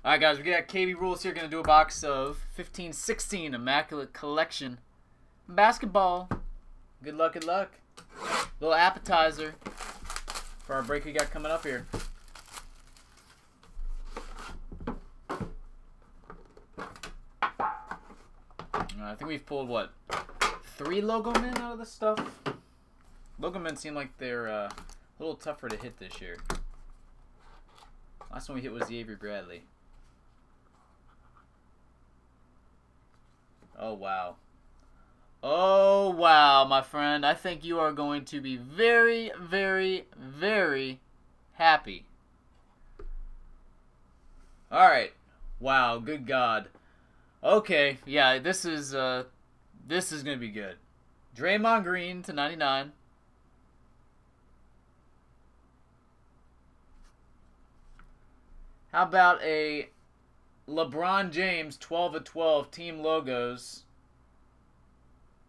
Alright guys, we got KB Rules here, gonna do a box of 15-16 Immaculate Collection Basketball. Good luck, good luck. Little appetizer for our break we got coming up here. I think we've pulled, what, 3 logo men out of this stuff? Logo men seem like they're a little tougher to hit this year. Last one we hit was the Avery Bradley. Oh, wow. Oh, wow, my friend. I think you are going to be very, very, very happy. Alright. Wow, good God. Okay, yeah, this is going to be good. Draymond Green /99. How about a LeBron James 12/12 team logos?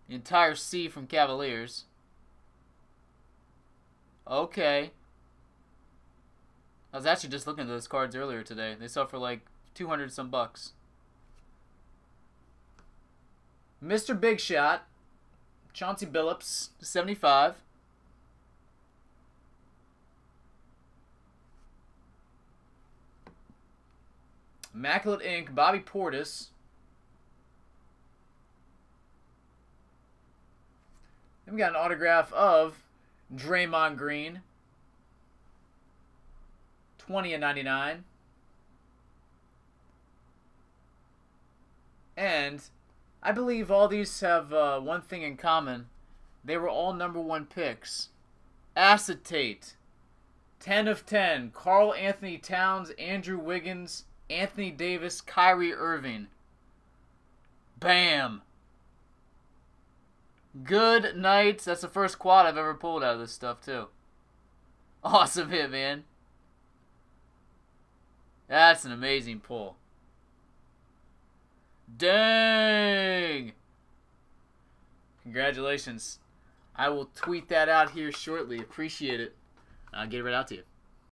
The entire C from Cavaliers. Okay. I was actually just looking at those cards earlier today. They sell for like 200 some bucks. Mr. Big Shot, Chauncey Billups /75. Immaculate Ink, Bobby Portis. Then we got an autograph of Draymond Green, 20/99. And I believe all these have one thing in common. They were all #1 picks. Acetate, 10/10. Karl Anthony Towns, Andrew Wiggins, Anthony Davis, Kyrie Irving. Bam. Good night. That's the first quad I've ever pulled out of this stuff, too. Awesome hit, man. That's an amazing pull. Dang. Congratulations. I will tweet that out here shortly. Appreciate it. I'll get it right out to you.